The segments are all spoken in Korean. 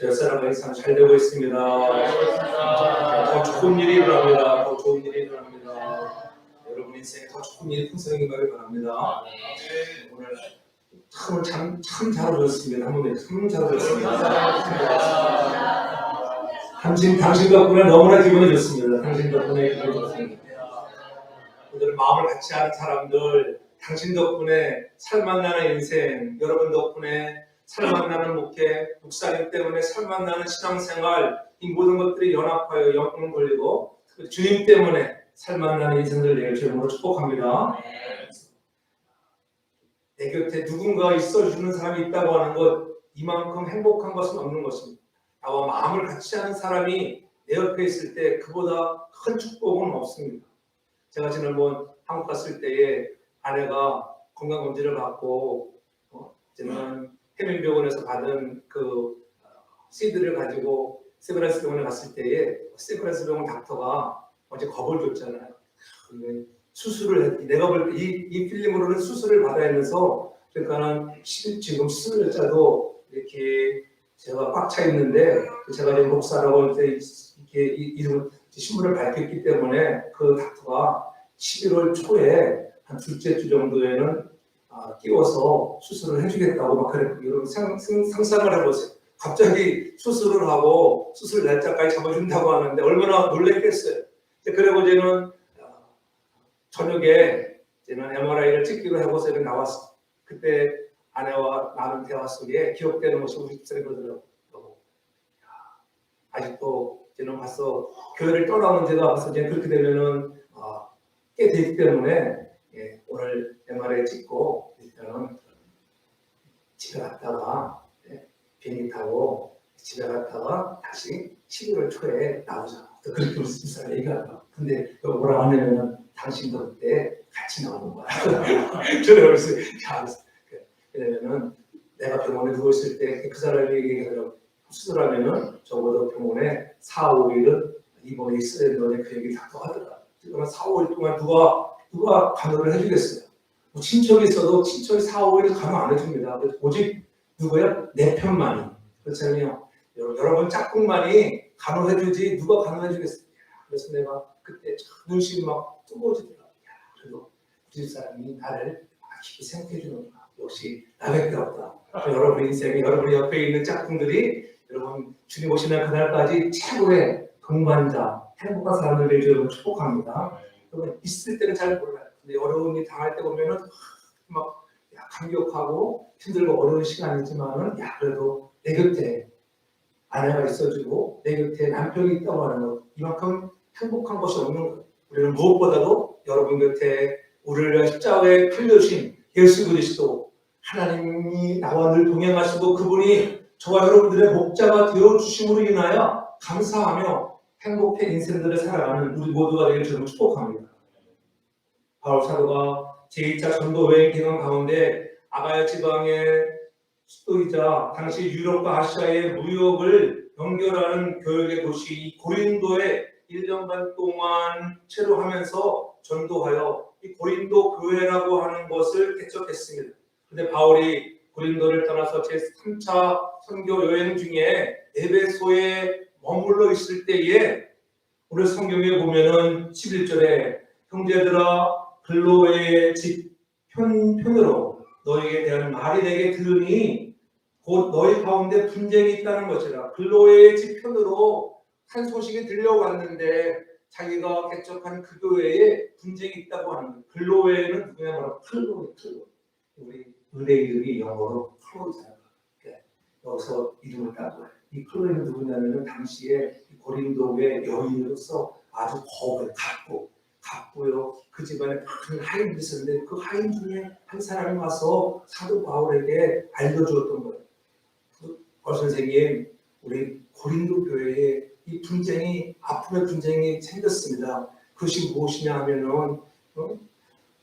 열사람의 참 잘 되고 있습니다. 더 좋은 일이 일어납니다. 더 좋은 일이 일어납니다. 여러분 인생에 더 좋은 일이 풍성하기를 바랍니다. 오늘 참 잘 오셨습니다. 한번 참 잘 오셨습니다. 당신 덕분에 너무나 기분이 좋습니다. 당신 덕분에 기분이 좋습니다. 오늘 마음을 같이 하는 사람들, 당신 덕분에 살맛나는 인생, 여러분 덕분에 살맛나는 목회, 목사님 때문에 살맛나는 신앙생활, 이 모든 것들이 연합하여 영광을 돌리고 주님 때문에 살맛나는 인생들 내길 주님으로 축복합니다. 내 곁에 누군가 있어주는 사람이 있다고 하는 것, 이만큼 행복한 것은 없는 것입니다. 나와 마음을 같이 하는 사람이 내 옆에 있을 때 그보다 큰 축복은 없습니다. 제가 지난번 한국 갔을 때에 아내가 건강검진을 받고 저는 해민병원에서 받은 그 시드를 가지고 세브란스 병원에 갔을 때에 세브란스 병원 닥터가 어제 겁을 줬잖아요. 수술을 내가 볼 때 이 필름으로는 수술을 받아야 해서 그러니까는 지금 수술자도 이렇게 제가 꽉 차 있는데 제가 이제 목사라고 이렇게 이름 신문을 밝혔기 때문에 그 닥터가 11월 초에 한 둘째 주 정도에는 끼워서 수술을 해주겠다고 막 그랬고 여러분 상상을 해보세요. 갑자기 수술을 하고 수술 날짜까지 잡아준다고 하는데 얼마나 놀랬겠어요. 그리고 저는 저녁에 저는 MRI를 찍기로 하고서 나왔어요. 그때 아내와 나눈 대화 속에 기억되는 것이 우리 집사람이 그러더라고요. 아직도 저는 가서 교회를 떠나는 제가 가서 그렇게 되면은 꽤 되기 때문에 오늘 MRI 찍고 일단은 집에 갔다가 비행기 타고 집에 갔다가 다시 11월 초에 나오자. 그렇게 우리 집사람이 얘기하더라고요. 근데 뭐라고 하냐면은 당신도 그때 같이 나오는 거야. 저는 그래서 왜냐면은 내가 병원에 누워있을 때 그 사람이 얘기하더라고요. 수술하면은 적어도 병원에 4, 5일은 입원해 있어야 된다는 그 얘기 다 하더라. 그러면 4, 5일 동안 누가 간호를 해주겠어요? 뭐 친척이 있어도 친척이 4, 5일은 간호 안 해줍니다. 오직 누구야? 내 편만이. 그렇잖아요. 여러분 짝꿍만이 간호해주지 누가 간호해주겠어요? 그래서 내가 그때 눈심이 막 뜨거워지더라고요. 그래도 우리 집사람이 나를 깊이 생각해주는구나. 역시 나밖에 없다. 여러분 인생에 여러분 옆에 있는 짝꿍들이 여러분 주님 오시는 그날까지 최고의 동반자, 행복한 사람들 되길 여러분 축복합니다. 여러분 있을 때는 잘 몰라요. 근데 어려운 일 당할 때 보면은 막 감격하고 힘들고 어려운 시간이지만은 그래도 내 곁에 아내가 있어주고 내 곁에 남편이 있다고 하는 것, 이만큼 행복한 것이 없는 거예요. 우리는 무엇보다도 여러분 곁에 우리를 위한 십자가에 풀려주신 예수 그리스도 하나님이 나와 늘 동행하시고 그분이 저와 여러분들의 목자가 되어주심으로 인하여 감사하며 행복해 인생들을 살아가는 우리 모두가 되길 저는 축복합니다. 바울 사도가 제2차 전도 여행 기간 가운데 아가야 지방의 수도이자 당시 유럽과 아시아의 무역을 연결하는 교역의 도시 고린도에 1년 반 동안 체류하면서 전도하여 이 고린도 교회라고 하는 것을 개척했습니다. 그런데 바울이 고린도를 떠나서 제3차 선교 여행 중에 에베소에 머물러 있을 때에 오늘 성경에 보면은 11절에 형제들아 글로웨의 집 편으로 너에게 대한 말이 내게 들으니 곧 너희 가운데 분쟁이 있다는 것이라. 글로웨의 집 편으로 한 소식이 들려왔는데 자기가 개척한 그 교회에 분쟁이 있다고 하는 거예요. 글로웨는 누구냐 바로 클로웨. 우리 의뢰인들이 영어로 클로이잖아요. 여기서 이름을 따고 이 클로이는 누구냐면은 당시에 고린도의 여인으로서 아주 갑고요. 그 집안에 큰 하인이 있었는데 그 하인 중에 한 사람이 와서 사도 바울에게 알려주었던 거예요. 선생님, 우리 고린도 교회에 이 분쟁이 아픔의 분쟁이 생겼습니다. 그것이 무엇이냐 하면은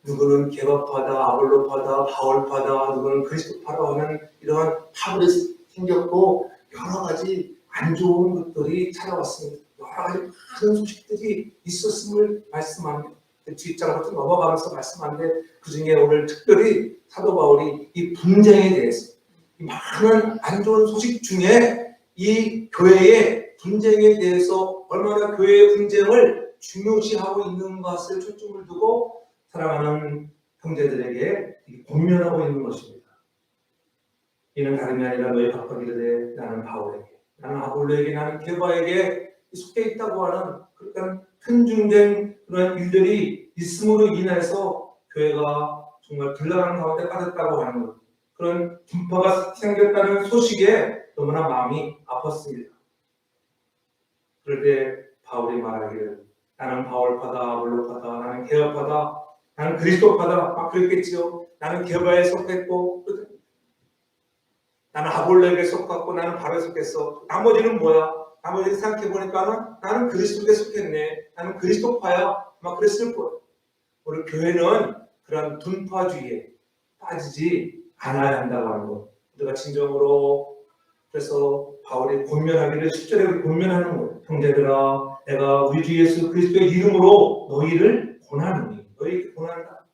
누구는 개바파다, 아볼로파다, 바울파다, 누구는 그리스도파다 하는 이러한 파벌이 생겼고 여러 가지 안 좋은 것들이 찾아왔습니다. 여러 가지 많은 소식들이 있었음을 말씀합니다. 뒷장으로 좀 넘어가면서 말씀하는데 그 중에 오늘 특별히 사도 바울이 이 분쟁에 대해서 이 많은 안 좋은 소식 중에 이 교회의 분쟁에 대해서 얼마나 교회의 분쟁을 중요시하고 있는 것을 초점을 두고 사랑하는 형제들에게 권면하고 있는 것입니다. 이는 다름이 아니라 너희 각각 이르되 나는 바울에게, 나는 아볼로에게, 나는 게바에게 속해 있다고 하는 그러니까 편중된 그런 일들이 있음으로 인해서 교회가 정말 불나는 가운데 빠졌다고 하는 그런 분파가 생겼다는 소식에 너무나 마음이 아팠습니다. 그럴 때 바울이 말하기를 나는 바울파다, 아볼로파다, 나는 게바파다, 나는 그리스도파다 막 그랬겠지요. 나는 게바에 속했고 나는 아볼로에게 속했고 나는 바로에 속했어. 나머지는 뭐야? 나머지는 생각해보니까는 나는 그리스도에 속했네. 나는 그리스도파야. 막 그랬을 거예요. 우리 교회는 그런 분파주의에 빠지지 않아야 한다고 하는 것. 우리가 진정으로 그래서 바울이 권면하기를 10절에 권면하는 거예요. 형제들아 내가 우리 주 예수 그리스도의 이름으로 너희를 권하노니 너희에게 권한다.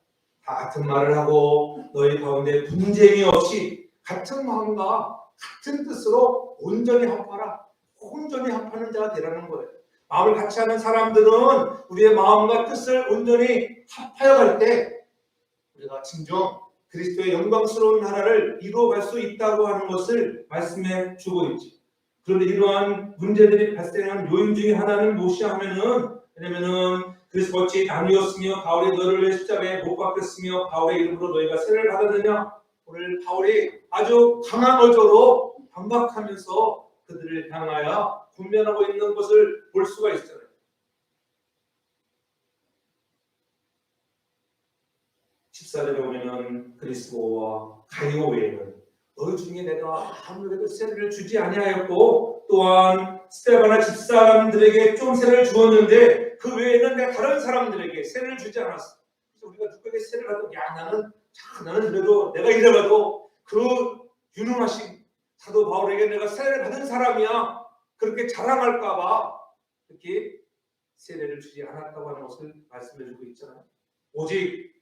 다 같은 말을 하고 너희 가운데 분쟁이 없이 같은 마음과 같은 뜻으로 온전히 합하라. 온전히 합하는 자가 되라는 거예요. 마음을 같이 하는 사람들은 우리의 마음과 뜻을 온전히 합하여 갈 때 우리가 진정 그리스도의 영광스러운 나라를 이루어갈 수 있다고 하는 것을 말씀해 주고 있지. 그런데 이러한 문제들이 발생한 요인 중에 하나는 무엇이 하면은 왜냐면은 그래서 어찌 나뉘었으며 바울이 너를 위해 십자가에 못 박혔으며 바울의 이름으로 너희가 세례를 받았느냐. 오늘 바울이 아주 강한 어조로 반박하면서 그들을 향하여 분별하고 있는 것을 볼 수가 있어요. 14절에 보면은 그리스도와 가이오 외에는 너희 중에 내가 아무에게도 세례를 주지 아니하였고 또한 스데바나 집사람들에게 좀 세례를 주었는데 그 외에는 내가 다른 사람들에게 세례를 주지 않았어. 그래서 우리가 누구에게 세례를 받으면 나는 그래도 내가 이래봐도 그 유능하신 사도 바울에게 내가 세례를 받은 사람이야 그렇게 자랑할까봐 이렇게 세례를 주지 않았다고 하는 것을 말씀해주고 있잖아요. 오직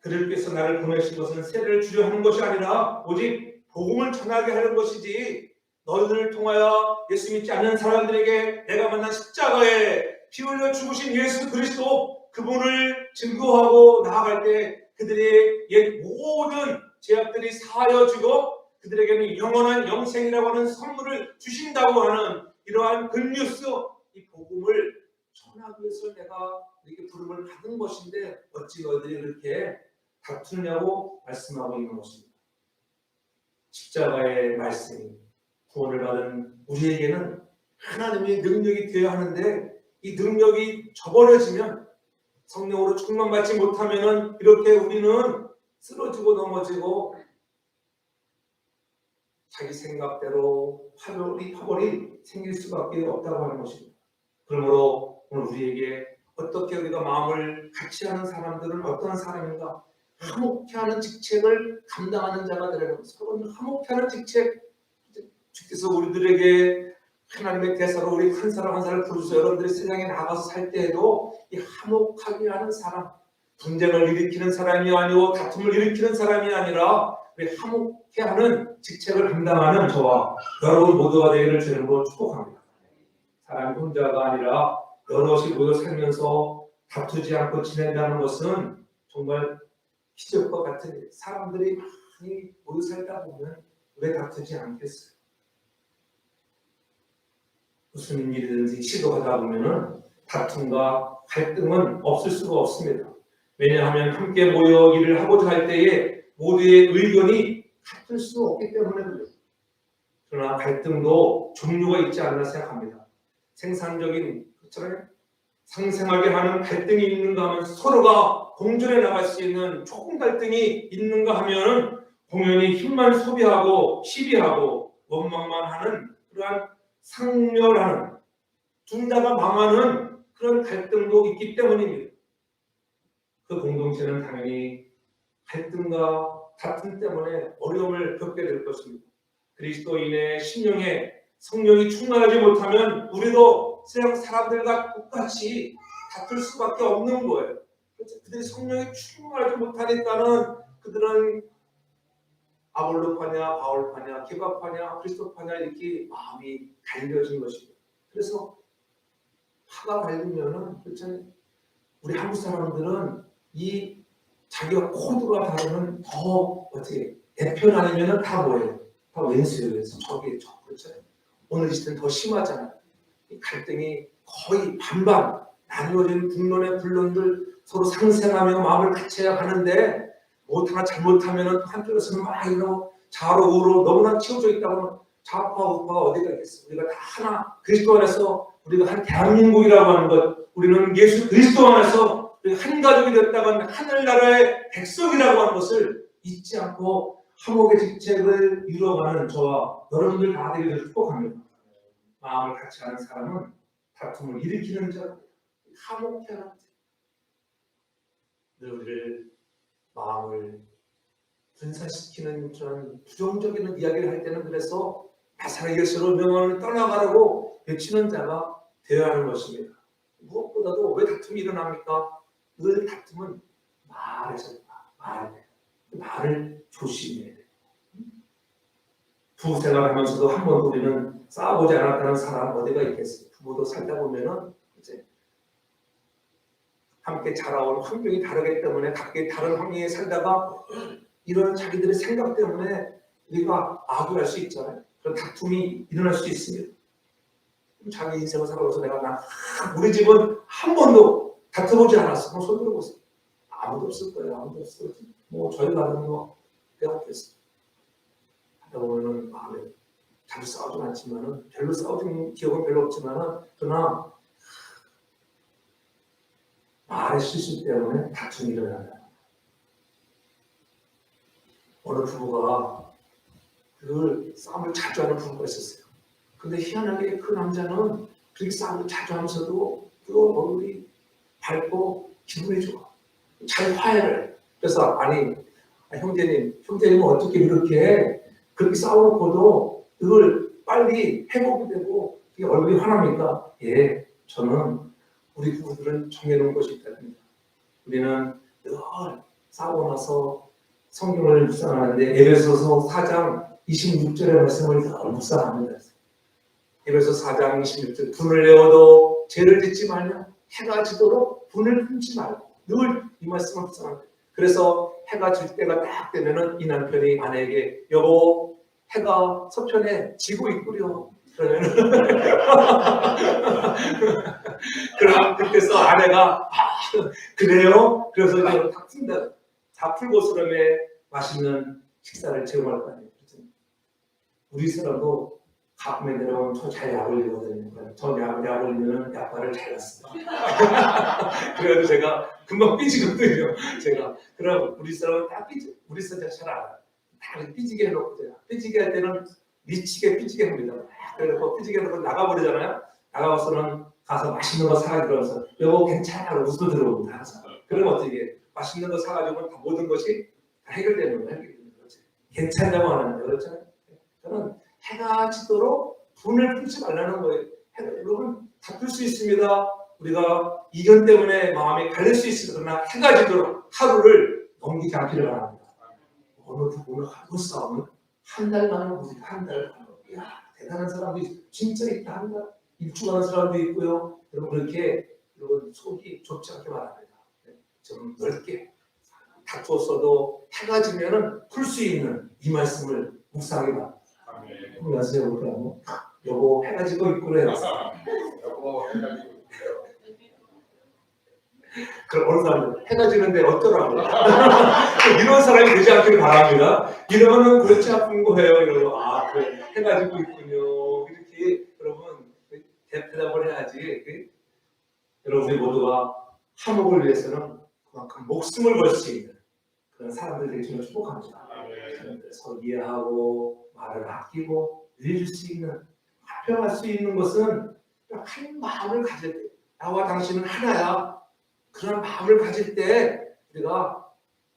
그들께서 나를 보내신 것은 세례를 주려 하는 것이 아니라 오직 복음을 전하게 하는 것이지 너희들을 통하여 예수 믿지 않는 사람들에게 내가 만난 십자가에 피 흘려 죽으신 예수 그리스도 그분을 증거하고 나아갈 때 그들의 옛 모든 죄악들이 사하여지고 그들에게는 영원한 영생이라고 하는 선물을 주신다고 하는 이러한 굿뉴스 이 복음을 전하기 위해서 내가 이렇게 부름을 받은 것인데 어찌 너희들이 그렇게 다투냐고 말씀하고 있는 것입니다. 십자가의 말씀이 구원을 받은 우리에게는 하나님의 능력이 되어야 하는데 이 능력이 저버려지면 성령으로 충만받지 못하면 이렇게 우리는 쓰러지고 넘어지고 자기 생각대로 파벌이 생길 수밖에 없다고 하는 것입니다. 그러므로 오늘 우리에게 어떻게 우리가 마음을 같이 하는 사람들은 어떤 사람인가 화목케 하는 직책을 감당하는 자가 되라는 것입니다. 서로 화목케 하는 직책 주께서 우리들에게 하나님의 대사로 우리 한 사람 한 사람을 부르셔서 여러분들이 세상에 나가서 살 때에도 이 화목하게 하는 사람 분쟁을 일으키는 사람이 아니고 다툼을 일으키는 사람이 아니라 우리 화목케 하는 직책을 감당하는 저와 여러분 모두가 되기를 주님으로 축복합니다. 사람 혼자가 아니라 여럿이 모여 살면서 다투지 않고 지낸다는 것은 정말 기적과 같은 일. 사람들이 많이 모여 살다 보면 왜 다투지 않겠어요? 무슨 일이든지 시도하다 보면 다툼과 갈등은 없을 수가 없습니다. 왜냐하면 함께 모여 일을 하고자 할 때에 모두의 의견이 같을 수 없기 때문에 그래요. 그러나 갈등도 종류가 있지 않나 생각합니다. 생산적인 것처럼 상생하게 하는 갈등이 있는가 하면 서로가 공존해 나갈 수 있는 좋은 갈등이 있는가 하면 공연히 힘만 소비하고 시비하고 원망만 하는 그러한 상멸하는 둘 다가 망하는 그런 갈등도 있기 때문입니다. 그 공동체는 당연히 갈등과 다툼 때문에 어려움을 겪게 될 것입니다. 그리스도인의 심령에 성령이 충만하지 못하면 우리도 세상 사람들과 똑같이 다툴 수밖에 없는 거예요. 그들이 성령이 충만하지 못하니까는 그들은 아볼로파냐, 바울파냐, 기바파냐, 그리스도파냐 이렇게 마음이 갈려진 것이고, 그래서 파가 갈리면은 그렇잖아요. 우리 한국 사람들은 이 자기가 코드가 다르면 더 어떻게 대편 아니면은 다 뭐예요? 다 왼수예요. 그래서 저기 그렇잖아요. 오늘 이 시대는 더 심하잖아요. 이 갈등이 거의 반반 나뉘어진 국론의 분론들 서로 상생하며 마음을 같이해야 하는데 뭐 하나 잘못하면은 한쪽에서는 막 이러고 좌로 우로 너무나 치우쳐 있다고는 좌파 우파가 어디가 있겠어? 우리가 다 하나 그리스도 안에서 우리가 한 대한민국이라고 하는 것, 우리는 예수 그리스도 안에서 한 가족이 됐다고 하늘나라의 백성이라고 하는 것을 잊지 않고 화목의 직책을 이루어가는 저와 여러분들 다 되기를 축복합니다. 마음을 같이 하는 사람은 다툼을 일으키는 자, 화목해하는 자. 늘 우리를 마음을 분산시키는 그런 부정적인 이야기를 할 때는 그래서 나사렛 예수로 명언을 떠나가라고 외치는 자가 되어야 하는 것입니다. 무엇보다도 왜 다툼이 일어납니까? 늘 다툼은 말에서 말을 조심해야 돼요. 부부 생활하면서도 한 번도 우리는 싸워보지 않았다는 사람 어디가 있겠어요? 부부도 살다 보면은 이제 함께 자라온 환경이 다르기 때문에 각기 다른 환경에 살다가 이런 자기들의 생각 때문에 우리가 악유할 수 있잖아요. 그런 다툼이 일어날 수 있습니다. 자기 인생을 살아가서 우리 집은 한 번도 다퉈보지 않았어. 한번 손 들어보세요. 아무도 없을 거예요. 아무도 없을 거예요. 뭐 저희 가는 거 내가 없겠어. 하다 보면은 마음에 자주 싸우진 않지만은 별로 싸우진 기억은 별로 없지만은 그러나 말의 실수 때문에 다툼이 일어난다. 어느 부부가 늘 싸움을 자주 하는 부부가 있었어요. 근데 희한하게 그 남자는 그렇게 싸움을 자주 하면서도 또 얼굴이 밝고 기분이 좋아. 잘 화해를 해. 그래서 형제님은 어떻게 그렇게 싸워놓고도 그걸 빨리 회복이 되고 얼굴이 환합니까? 예, 저는 우리 부부들은 정해놓은 것이 있답니다. 우리는 늘 싸우고 나서 성경을 묵상하는데 에베소서 4장 26절의 말씀을 늘 묵상합니다. 에베소 4장 26절 분을 내어도 죄를 짓지 말며 해가 지도록 분을 품지 말고 늘 이 말씀을 묵상합니다. 그래서 해가 질 때가 딱 되면은 이 남편이 아내에게 여보 해가 서편에 지고 있구려. 그러면은 그럼 그때서 아내가 그래요? 그래서 이제 다 푼다. 다 풀고스름에 맛있는 식사를 제공할 거 아니에요. 우리 사람도 가끔에 내려오면 저 잘 약 올리거든요. 저 약 올리면 약발을 잘 났습니다. 그래도 제가 금방 삐지거든요. 그럼 우리 사람은 다 우리 사람 잘 알아요. 다 삐지게 해놓고 제가 삐지게 할 때는 미치게 삐지게 합니다. 그래서 삐지게 해놓고 나가버리잖아요. 나가서는 가서 맛있는 거 사가지고 들어서 여보 괜찮아 웃어 들어옵니다. 그러면 어떻게 맛있는 거 사가지고 다 모든 것이 다 해결되는 거예요. 괜찮다고 하는데 그렇잖아요. 저는 해가 지도록 분을 품지 말라는 거예요. 여러분 다툴 수 있습니다. 우리가 이견 때문에 마음이 갈릴 수 있습니다. 그러나 해가 지도록 하루를 넘기지 않기를 바랍니다. 어느 부분을 하고 싸우면 한 달 만에 보세요. 한 달. 이야 대단한 사람도 진짜 있다. 한 달. 일주하는 사람도 있고요. 여러분 그렇게 여러분 속이 좁지 않게 바랍니다. 좀 넓게 다투었어도 해가 지면은 풀 수 있는 이 말씀을 묵상하기 바랍니다. 한번 연습해 볼까요? 여보 해가 지고 있구래요. 여보 해가 지고 있고요. 그럼 어느 사람은 해가 지는데 어쩌라고 이런 사람이 되지 않기를 바랍니다. 이러면은 그렇지 않은 거예요. 이러고 그래 해가 지고 있군요. 이렇게 여러분 대답을 해야지. 여러분이 모두가 화목을 위해서는 그만큼 목숨을 걸 수 있는 그런 사람들 되게 정말 축복합니다. 서로 이해하고 말을 아끼고 늘릴 수 있는 화평할 수 있는 것은 한 마음을 가질 때 나와 당신은 하나야. 그런 마음을 가질 때 우리가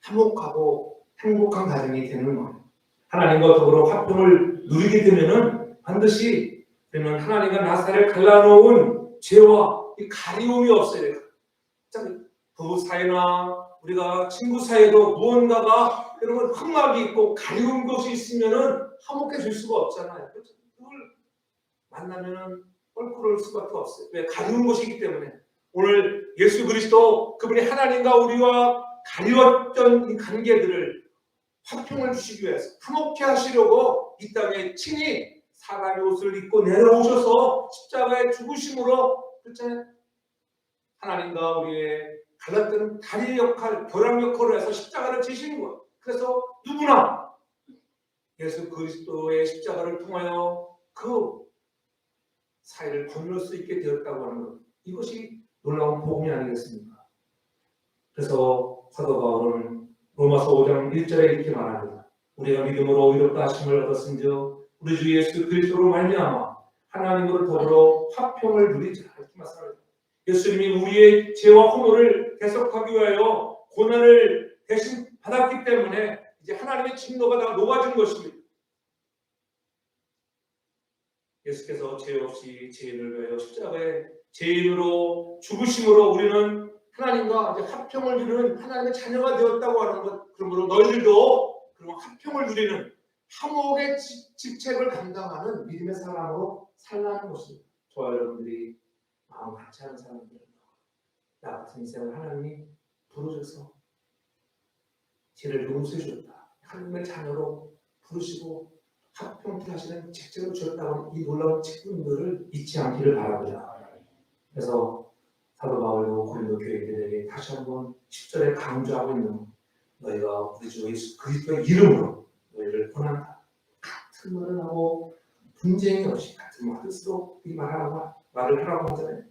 화목하고 행복한 가정이 되는 거예요. 하나님과 더불어 화평을 누리게 되면은 반드시 우리는 하나님과 나사를 갈라놓은 죄와 이 가리움이 없어요. 부부 사이나 우리가 친구 사이에도 무언가가 여러분 흑막이 있고 가려운 것이 있으면은 화목해질 수가 없잖아요. 그렇죠? 그걸 만나면은 껄끄러울 수밖에 없어요. 왜? 가려운 것이기 때문에. 오늘 예수 그리스도 그분이 하나님과 우리와 가려웠던 이 관계들을 화평을 주시기 위해서 화목케 하시려고 이 땅에 친히 사람의 옷을 입고 내려오셔서 십자가에 죽으심으로 그렇잖아요. 하나님과 우리의 갈랐던 다리 역할, 교량 역할을 해서 십자가를 지시는 거예요. 그래서 누구나 예수 그리스도의 십자가를 통하여 그 사이를 건널 수 있게 되었다고 하는 것. 이것이 놀라운 복음이 아니겠습니까? 그래서 사도 바울은 로마서 5장 1절에 이렇게 말합니다. 우리가 믿음으로 의롭다 하심을 얻었은즉 우리 주 예수 그리스도로 말미암아 하나님으로 더불어 화평을 누리자 이렇게 말씀합니다. 예수님이 우리의 죄와 허물을 대속하기 위하여 고난을 대신 받았기 때문에 이제 하나님의 진노가 다 녹아진 것입니다. 예수께서 죄 없이 죄인을 위하여 십자가에 죄인으로 죽으심으로 우리는 하나님과 이제 화평을 누리는 하나님의 자녀가 되었다고 하는 것. 그러므로 너희들도 그런 화평을 누리는 화목의 직책을 감당하는 믿음의 사람으로 살라는 것입니다. 저와 여러분들이 마음 같이 하는 사람들은 나 같은 인생을 하나님이 부르셔서 죄를 용서해 주었다. 하나님의 자녀로 부르시고 화평케 하시는 직책을 주셨다고 이 놀라운 직분들을 잊지 않기를 바랍니다. 그래서 사도 바울도 고린도 교회들에게 다시 한번 10절에 강조하고 있는 너희가 우리 주 예수 그리스도의 이름으로 너희를 권한다. 같은 말을 하고 분쟁이 없이 같은 말을 쓰고 이 말을 하라고 하잖아요.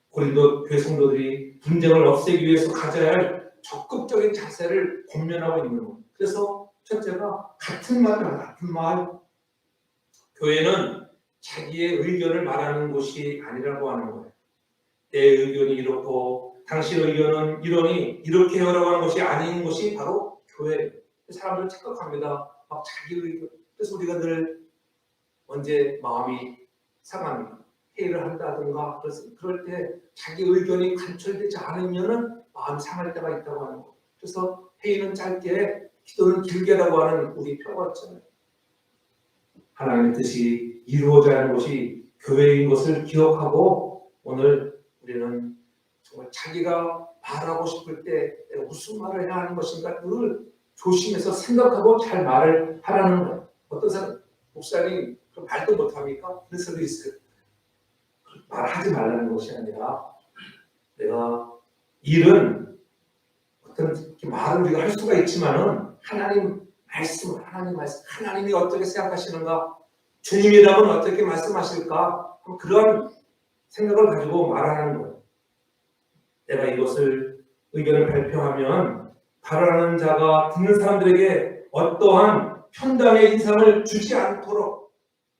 고린도 교회 성도들이 분쟁을 없애기 위해서 가져야 할 적극적인 자세를 권면하고 있는 거예요. 그래서 첫째가 같은 말을 하라. 같은 말. 교회는 자기의 의견을 말하는 곳이 아니라고 하는 거예요. 내 의견이 이렇고 당신 의견은 이러니 이렇게 해라고 하는 것이 아닌 것이 바로 교회예요. 사람들은 착각합니다. 막 자기 의견. 그래서 우리가 늘 언제 마음이 상합니다. 회의를 한다든가 그래서 그럴 때 자기 의견이 관철되지 않으면은 마음이 상할 때가 있다고 하는 거. 그래서 회의는 짧게, 기도는 길게라고 하는 우리 표가 있잖아요. 하나님의 뜻이 이루어져야 하는 것이 교회인 것을 기억하고 오늘 우리는 정말 자기가 말하고 싶을 때 내가 무슨 말을 해야 하는 것인가 늘 조심해서 생각하고 잘 말을 하라는 거예요. 어떤 사람 목사님 말도 못합니까? 그래서 있어요. 말하지 말라는 것이 아니라 내가 일은 어떤 말을 우리가 할 수가 있지만은 하나님 말씀, 하나님이 어떻게 생각하시는가, 주님이라면 어떻게 말씀하실까, 그런 생각을 가지고 말하는 거예요. 내가 이것을 의견을 발표하면 발언하는 자가 듣는 사람들에게 어떠한 편당의 인상을 주지 않도록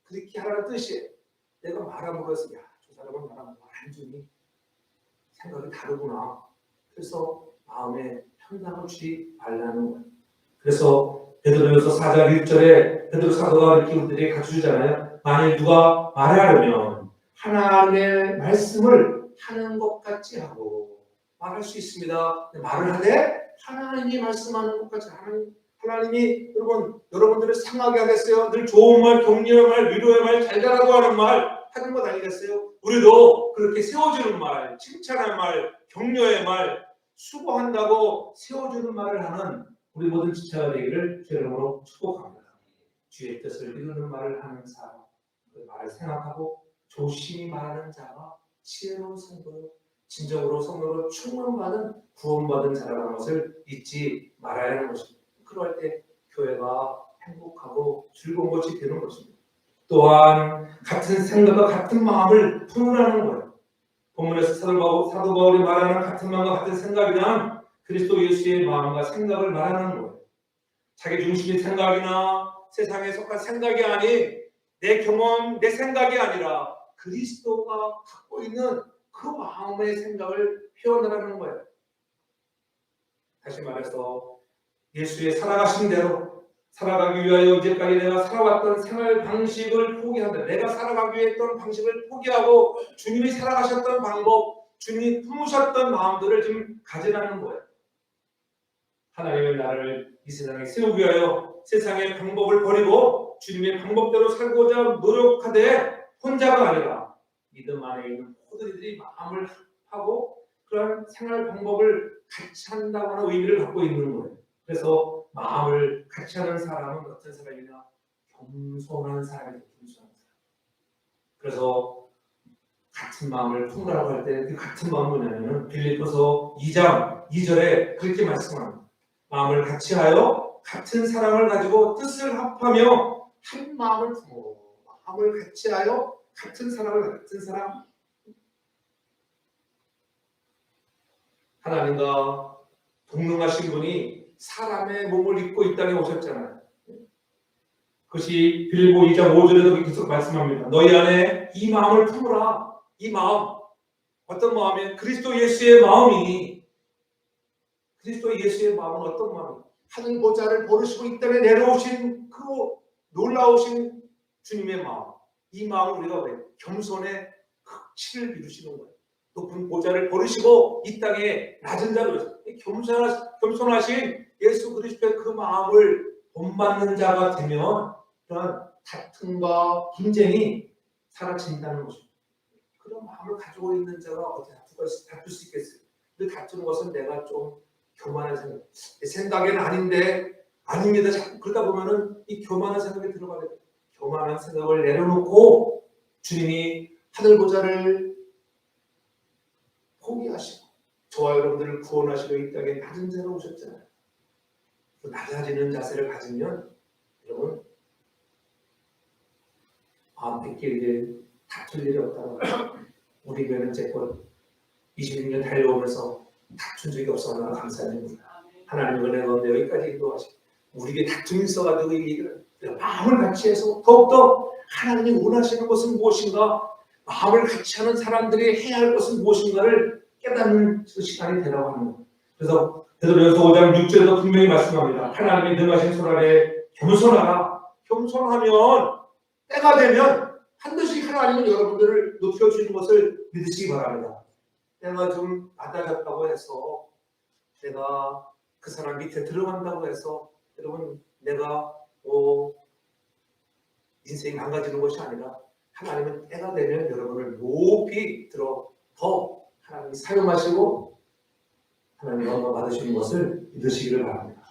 그렇게 하라는 뜻이에요. 내가 말함으로 해서 저 사람은 말하면 완전히 생각이 다르구나. 그래서 마음에 편당을 주지 말라는 거예요. 그래서 베드로전서 4장 1절에 베드로 사도가 이렇게 우리들에게 가르쳐주잖아요. 만일 누가 말하려면 하나님의 말씀을 하는 것 같이 하고 말할 수 있습니다. 말을 하되 하나님이 말씀하는 것 같이 하나님이 여러분들을 상하게 하겠어요? 늘 좋은 말, 격려의 말, 위로의 말, 잘자라고 하는 말 하는 것 아니겠어요? 우리도 그렇게 세워주는 말, 칭찬의 말, 격려의 말, 수고한다고 세워주는 말을 하는 우리 모든 지체가 되기를 주의 이름으로 축복합니다. 주의 뜻을 이루는 말을 하는 사람, 그 말을 생각하고 조심히 말하는 자가 지혜로운 성도요, 진정으로 성도로 충만받은 구원받은 자라는 것을 잊지 말아야 하는 것입니다. 그럴 때 교회가 행복하고 즐거운 것이 되는 것입니다. 또한 같은 생각과 같은 마음을 품으라는 거예요. 본문에서 사도 바울이 말하는 같은 마음과 같은 생각이란 그리스도 예수의 마음과 생각을 말하는 거예요. 자기 중심의 생각이나 세상에 속한 생각이 아닌 내 경험, 내 생각이 아니라 그리스도가 갖고 있는 그 마음의 생각을 표현하라는 거예요. 다시 말해서 예수의 살아가신 대로 살아가기 위하여 이제까지 내가 살아왔던 생활 방식을 포기한다. 내가 살아가기 위해 했던 방식을 포기하고 주님이 살아가셨던 방법, 주님이 품으셨던 마음들을 지금 가지라는 거예요. 하나님의 나라를 이 세상에 세우기 위하여 세상의 방법을 버리고 주님의 방법대로 살고자 노력하되 혼자가 아니라 믿음 안에 있는 모든 이들이 마음을 하고 그런 생활 방법을 같이 한다고 하는 의미를 갖고 있는 거예요. 그래서 마음을 같이 하는 사람은 어떤 사람이냐? 겸손한 사람이에요. 겸손한 사람. 그래서 같은 마음을 품으라고 할 때 그 같은 마음은 뭐냐면 빌립보서 2장 2절에 그렇게 말씀합니다. 마음을 같이 하여 같은 사랑을 가지고 뜻을 합하며 한 마음을 품어. 마음을 같이 하여 같은 사랑을 같은 사랑. 하나님과 동등하신 분이 사람의 몸을 입고 이 땅에 오셨잖아요. 그것이 빌립보 2장 5절에도 계속 말씀합니다. 너희 안에 이 마음을 품으라. 이 마음, 어떤 마음이에요? 그리스도 예수의 마음이, 그리스도 예수의 마음은 어떤 마음이에요? 하늘 보좌를 버리시고 이 땅에 내려오신 그 놀라우신 주님의 마음. 이 마음을 우리가 왜? 겸손의 극치를 이루시는 거예요. 높은 보좌를 버리시고 이 땅에 낮은 자로 겸손하신 예수 그리스도의 그 마음을 본받는 자가 되면 그런 다툼과 분쟁이 사라진다는 것입니다. 그런 마음을 가지고 있는 자가 어떻게 다툴 수 있겠어요? 근데 다투는 것은 내가 좀 교만한 생각, 생각에는 아닌데 아닙니다. 자꾸 그러다 보면은 이 교만한 생각이 들어가게 돼요. 교만한 생각을 내려놓고 주님이 하늘 보좌를 포기하시고 저와 여러분들을 구원하시고 이 땅에 낮은 자로 오셨잖아요. 그 낮아지는 자세를 가지면 여러분 마음끼리 다툴 일이 없다고. 우리 교회는 제껏 26년 달려오면서 다툰 적이 없어서 감사합니다. 하나님 은혜 가운데 여기까지 인도하시고 우리 교회 다툼이 있어가지고 이 얘기를 마음을 같이 해서 더욱더 하나님이 원하시는 것은 무엇인가, 마음을 같이 하는 사람들이 해야 할 것은 무엇인가를 깨닫는 시간이 되라고 하는 거예요. 그래서 베드로전서 5장 6절에도 분명히 말씀합니다. 하나님이 능하신 손 아래 겸손하라. 겸손하면 때가 되면 반드시 하나님은 여러분들을 높여주는 것을 믿으시기 바랍니다. 내가 좀 낮아졌다고 해서 내가 그 사람 밑에 들어간다고 해서 여러분 내가 인생이 망가지는 것이 아니라 하나님은 때가 되면 여러분을 높이 들어 더 하나님이 사용하시고 하나님 영광 받으시는 것을 믿으시기를 바랍니다.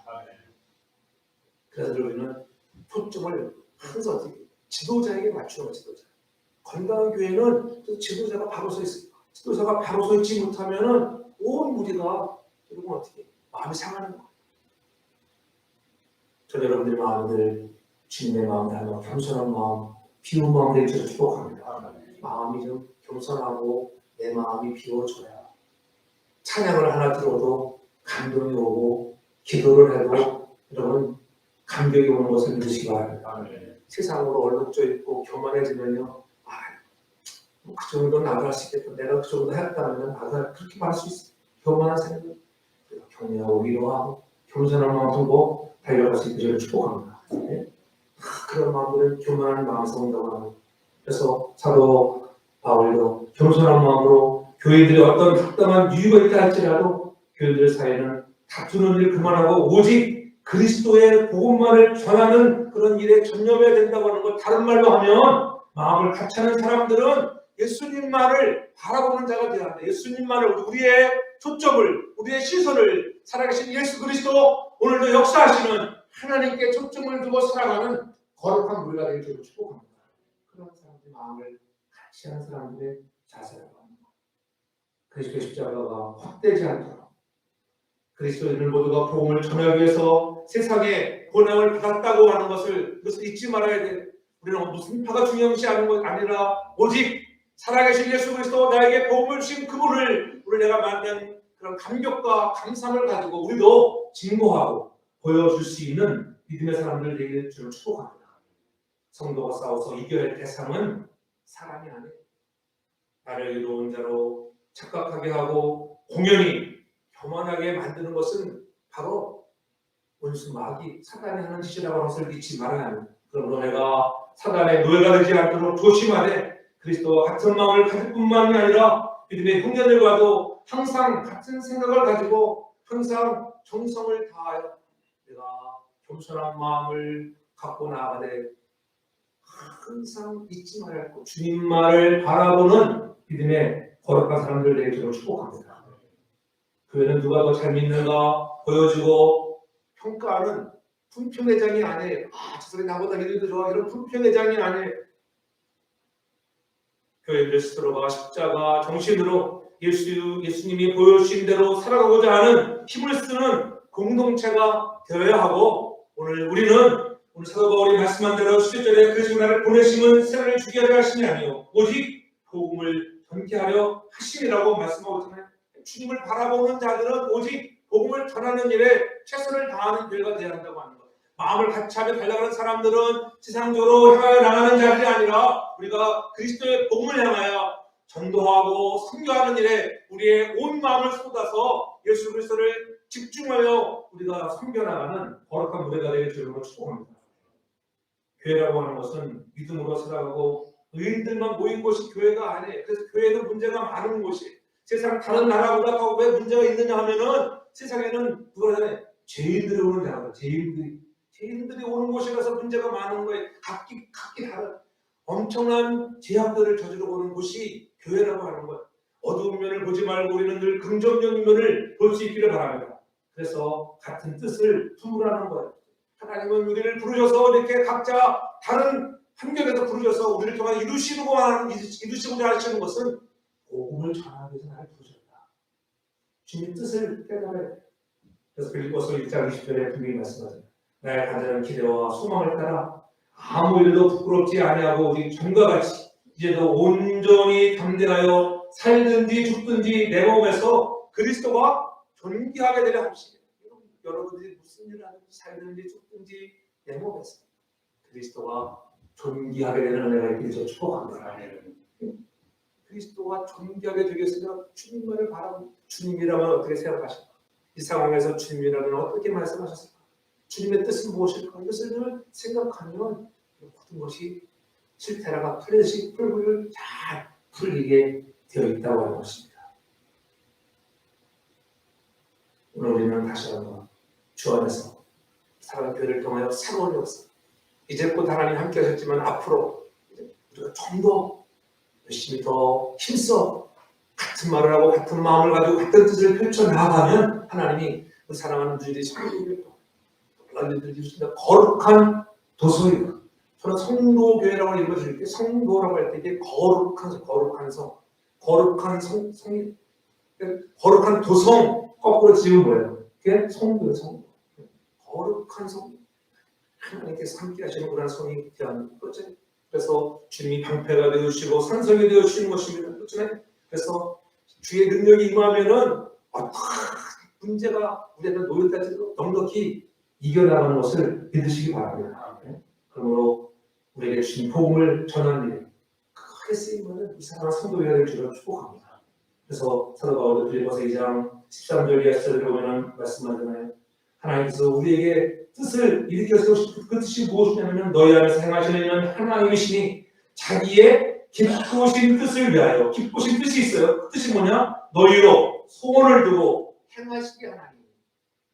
그래서 우리는 초점을 항상 지도자에게 맞추는 지도자. 건강한 교회는 지도자가 바로 서 있습니다. 지도자가 바로 서 있지 못하면은 온 무리가 여러분 어떻게 마음이 상하는 거예요. 저 여러분들의 마음들 주님의 마음 닮아 겸손한 마음, 비운 마음 될 줄을 축복합니다. 마음이 좀 겸손하고 내 마음이 비워져야 찬양을 하나 들어도 감동이 오고 기도를 해도 여러분 감격이 오는 것을 믿으시기 바랍니다. 세상으로 얼룩져 있고 교만해지면요, 그 정도 나도 할 수 있겠다. 내가 그 정도 했다면 나도 그렇게 말할 수 있어. 교만한 생각, 격려하고 위로하고 겸손한 마음 들고 달려갈 수 있기를 축복합니다. 네? 그런 마음들은 교만한 마음에서 온다고 합니다. 그래서 사도 바울도 겸손한 마음으로 교회들이 어떤 합당한 이유가 있다 할지라도 교회들 사이에는 다투는 일 그만하고 오직 그리스도의 복음만을 전하는 그런 일에 전념해야 된다고 하는 것. 다른 말로 하면 마음을 같이 하는 사람들은 예수님만을 바라보는 자가 되어야 한다. 예수님만을, 우리의 초점을, 우리의 시선을 살아계신 예수 그리스도, 오늘도 역사하시는 하나님께 초점을 두고 살아가는 거룩한 우리가 되길 주로 축복합니다. 그런 사람들의 마음을 같이 하는 사람들의 자세라고 합니다. 그리스도의 십자가가 헛되지 않도록 그리스도인들 모두가 복음을 전하기 위해서 세상에 고난을 받았다고 하는 것을 잊지 말아야 돼. 우리는 무슨 파가 중요한 것이 아니라 오직 살아계신 예수 그리스도, 나에게 복음을 주신 그분을 우리 내가 만난 그런 감격과 감사함을 가지고 우리도 증거하고 보여줄 수 있는 믿음의 사람들 되기를 주를 축복합니다. 성도가 싸워서 이겨야 할 대상은 사람이 아니에요. 나를 의로운 자로 착각하게 하고 공연히 교만하게 만드는 것은 바로 원수 마귀 사단이 하는 짓이라고 하는 것을 잊지 말아야 합니다. 그러므로 내가 사단의 노예가 되지 않도록 조심하되 그리스도와 같은 마음을 가질 뿐만이 아니라 믿음의 형제들과도 항상 같은 생각을 가지고 항상 정성을 다하여 내가 겸손한 마음을 갖고 나아가되 항상 잊지 말아야 할 것, 주님만을 바라보는 믿음의 거룩한 사람들 되기를 축복합니다. 교회는 누가 더 잘 믿는가 보여주고 평가하는 품평회장이 아니에요. 저 사람이 나보다 믿음도 좋아, 이런 품평회장이 아니에요. 교회 그리스도로가 십자가 정신으로 예수님이 보여주신 대로 살아가고자 하는 힘을 쓰는 공동체가 되어야 하고, 오늘 사도 바울이 말씀한 대로 17절에 그리스도 나를 보내심은 세례를 주게 하려 하심이 아니요 오직 복음을 전케하려 하심이라고 말씀하고 있잖아요. 주님을 바라보는 자들은 오직 복음을 전하는 일에 최선을 다하는 교회가 되어야 한다고 하는 거예요. 마음을 같이 하며 달려가는 사람들은 세상적으로 향하여 나가는 자들이 아니라 우리가 그리스도의 복음을 향하여 전도하고 선교하는 일에 우리의 온 마음을 쏟아서 예수 그리스도를 집중하여 우리가 선교나가는 거룩한 무대가 되길 주님으로 축복합니다. 교회라고 하는 것은 믿음으로 살아가고 의인들만 모인 곳이 교회가 아니에요. 그래서 교회는 문제가 많은 곳이에요. 세상 다른 나라보다 왜 문제가 있느냐 하면은 세상에는 누가 하잖아요. 죄인들이 오는 나라다. 죄인들이 오는 곳이라서 문제가 많은 거예요. 각기 다른 엄청난 제약들을 저지르고 오는 곳이 교회라고 하는 거예요. 어두운 면을 보지 말고 우리는 늘 긍정적인 면을 볼 수 있기를 바랍니다. 그래서 같은 뜻을 품으라는 거예요. 하나님은 우리를 부르셔서 이렇게 각자 다른 환경에서 부르셔서 우리를 통해 이루시고자 하시는 것은 복음을 전하기 위해서 나를 부르셨다. 주님 뜻을 깨달아야 돼. 그래서 빌립보서 1장 20절에 분명히 말씀하잖아요. 나의 간절한 기대와 소망을 따라 아무 일도 부끄럽지 아니하고 오직 전과 같이 이제도 온전히 담대하여 살든지 죽든지 내 몸에서 그리스도가 존귀하게 되려 하시니, 여러분들이 무슨 일을 하든지 살든지 죽든지 내 몸에서 그리스도가 존귀하게 되는 은혜가 있기를 저 축복합니다. 그리스도가 존귀하게 되겠으면 주님만을 바라보고, 주님이라면 어떻게 생각하실까? 이 상황에서 주님이라면 어떻게 말씀하셨을까? 주님의 뜻은 무엇일까? 이것을 늘 생각하면 모든 것이 실태라가 풀리듯이 풀을 잘 풀리게 되어 있다고 하는 것입니다. 오늘 우리는 다시 한번 주 안에서 사랑의 교회를 통하여 새로운 역사, 이제껏 하나님 함께 하셨지만 앞으로 우리가 좀 더 열심히 더 힘써 같은 말을 하고 같은 마음을 가지고 같은 뜻을 펼쳐나가면 하나님이 그 사랑하는 주들이 성도를 주신다. 거룩한 도서입니다. 저는 성도교회라고 읽어드릴게요. 성도라고 할 때 이게 거룩한 성, 거룩한 도성 거꾸로 지은 거예요. 그게 성도예요, 성도. 거룩한 성, 하나님께서 함께 하시는 그런 성이 되는 거죠. 그래서 주님이 방패가 되어주시고 산성이 되어주시는 것입니다. 그렇잖아요. 그래서 주의 능력이 임하면은 어떤 문제가 우리한테 놓였다지도 넉넉히 이겨나가는 것을 믿으시기 바랍니다. 그러므로 우리에게 주신 복음을 전하는 일, 크게 쓰임은 이 사랑하는 성도가 될 줄을 축복합니다. 그래서 사도 바울이 빌립보서 2장 13절 이하 10절을 보면 말씀하잖아요. 하나님께서 우리에게 뜻을 일으켜 세우신 그 뜻이 무엇이냐면 너희 안에서 행하시는 이는 하나님이시니 자기의 기쁘신 뜻을 위하여, 기쁘신 뜻이 있어요. 그 뜻이 뭐냐? 너희로 소원을 두고 행하시게 하나님.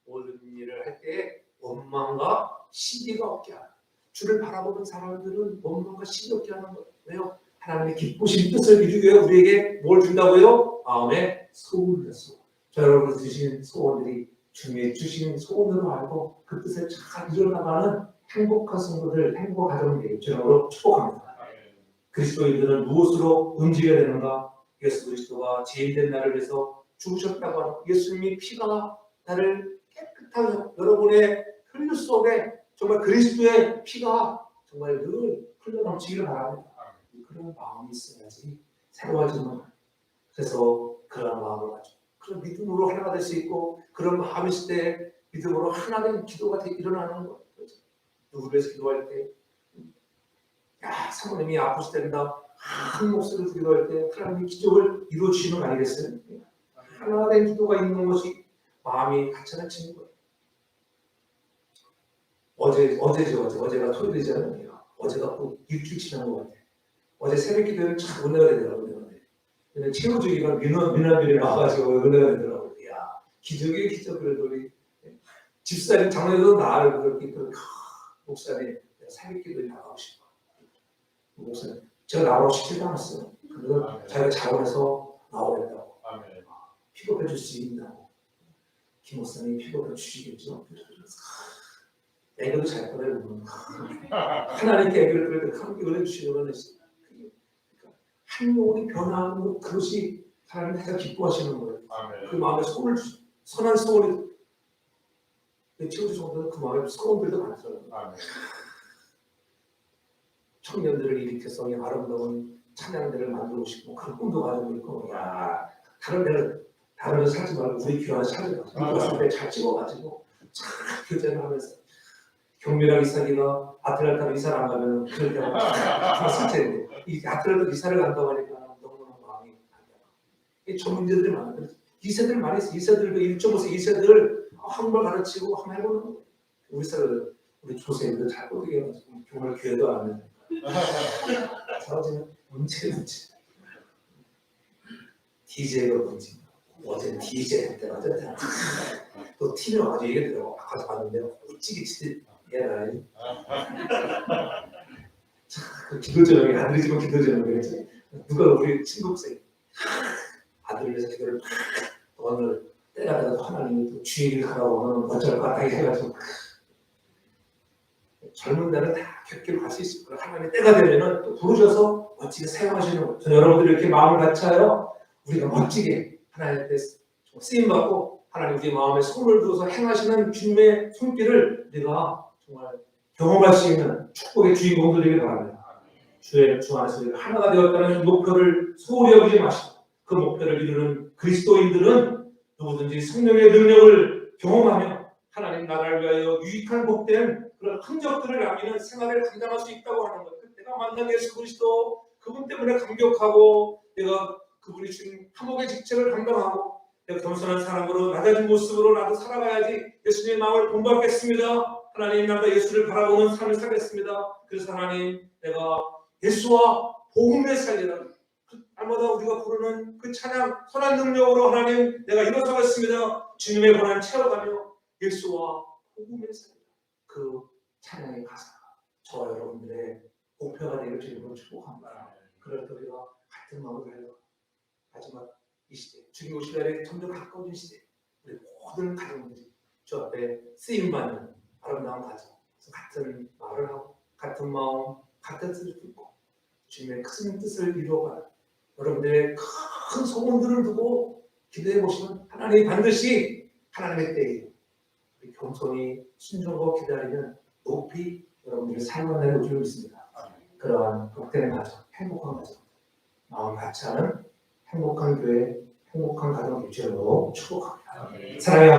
모든 일을 할 때 원망과 시기가 없게 하라. 주를 바라보는 사람들은 원망과 시기 없게 하는 거예요. 왜요? 하나님의 기쁘신 뜻을 이루기 위해 우리에게 뭘 준다고요? 마음에 소원을 줬어. 저 여러분 주신 소원들이 주님이 주신 소원으로 알고 그 뜻을 잘 이뤄나가는 행복한 성도들, 행복한 가정이 되길 주님으로 축복합니다. 그리스도인들은 무엇으로 움직여야 되는가? 예수 그리스도가 죄인된 나를 위해서 죽으셨다고 하는 예수님이 피가 나를 깨끗하게, 여러분의 혈류 속에 정말 그리스도의 피가 정말 늘 흘러넘치기를 바랍니다. 그런 마음이 있어야지 새로워지는 거예요. 그래서 그런 마음을 가지고 그런 믿음으로 하나가 될 수 있고, 그런 마음이 있을 때 믿음으로 하나 된 기도가 일어나는 거예요. 누구를 위해서 기도할 때, 사모님이 아프실 때입니다. 한 목소리로 기도할 때 하나님이 기적을 이루어주시는 거 아니겠어요? 하나 된 기도가 있는 것이 마음이 같이 거예요. 어제가 토요일이잖아요. 어제가 또 일주일 지난 것 같아요. 어제 새벽 기도는 참 은혜가 되더라고요. 근데 최우주기가 민원들이 나와가지고 은혜가 되더라고요. 야, 기적이에요, 기적. 그래도 우리 집사님 장로님도 나를 그렇게 목사님 내가 사기기도에 나가고 싶어. 목사님 제가 나오라고 시키지도 않았어요. 그래서 자기가 자원해서 나오겠다고. 픽업해 줄 수 있다고. 김 목사님이 픽업해 주시겠죠. 애교도 잘 꺼내고 하나님께 애교를 끌때 감격을 해주시는 한 영혼이 변화하는 그것이 하나님 가장 기뻐하시는 거예요. 그 마음에 소원을 선한 소원이 최우주 성도는 그 마음에 소원들도 많았어요. 청년들을 일으켜서 아름다운 찬양들을 만들고 싶고 그런 꿈도 가지고 있고, 야 다른 데서 살지 말고 우리 교회 안에 살자. 왔을 때 잘 찍어가지고 잘 교제를 하면서 경미랑 이삭이가 아틀란타로 이사를 안 가면 그럴 때가 실제인데 이 아틀란타 이사를 간다고 하니까 너무너무 마음이 안 돼. 이 전문제들이 많아요. 2세들 많이 있어요. 2세들도 1.5세 2세들 한국말 가르치고 한번 해보는 거예요. 우리 조세들도 잘 뻗게 해가지고 정말 교회도 안 하는 사라지는 문제 DJ가 문제. 어제 DJ 할 때가 어쨌든 또 TV 와가지고 얘기하더라고. 아까 봤는데 찌개 치듯 얘가 그 기도제목이 아들이 지금 기도제목이랬지. 누가 우리 친구생 아들을 위해서 기도를 오늘 때가 돼서 하나님이 또 주의를 가라고 하면 어쩔 것 같다 해가지고 젊은 날은 다 곁길 갈 수 있을 거예요. 하나님의 때가 되면은 또 부르셔서 멋지게 사용하시는 거예요. 여러분들이 이렇게 마음을 갖춰요. 우리가 멋지게 하나님의 때 쓰임 받고 하나님 우리 마음에 손을 두어서 행하시는 주님의 손길을 우리가 정말 경험할 수 있는 축복의 주인공들이길 바랍니다. 주 안에서 우리가 하나가 되었다는 목표를 소홀히 여기지 마시고 그 목표를 이루는 그리스도인들은 누구든지 성령의 능력을 경험하며 하나님 나라를 위하여 유익한 복된 그런 흔적들을 남기는 생활을 감당할 수 있다고 하는 것. 내가 만난 예수 그리스도 그분 때문에 감격하고 내가 그분이 주신 화목의 직책을 감당하고 내가 겸손한 사람으로 낮아진 모습으로 나도 살아가야지 예수님의 마음을 본받겠습니다. 하나님 나도 예수를 바라보는 삶을 살겠습니다. 그래서 하나님 내가 예수와 복음의 살리라 날마다 우리가 부르는 그 찬양 선한 능력으로 하나님 내가 일어서겠습니다. 주님의 권한 채워가며 예수와 복음의 살리라 그 찬양의 가사가 저와 여러분들의 목표가 되길 주님으로 축복합니다. 그럴 때 우리가 같은 마음을 가져 마지막 이 시대 주님 오실 날에 점점 가까워진 시대 우리 모든 가정들이 주 앞에 쓰임받는 아름다운 가정 같은 말을 하고 같은 마음 같은 뜻을 품고 주님의 큰 뜻을 이루어가는 여러분들의 큰 소원들을 두고 기도해 보시면 하나님이 반드시 하나님의 때에 우리 겸손히 순종하고 기다리면 높이 여러분들의 삶을 내는 줄 믿습니다. 그러한 복된 가정, 행복한 가정 마음 같이 하는 행복한 교회, 행복한 가정 유지하도록 축복합니다. 사랑해요.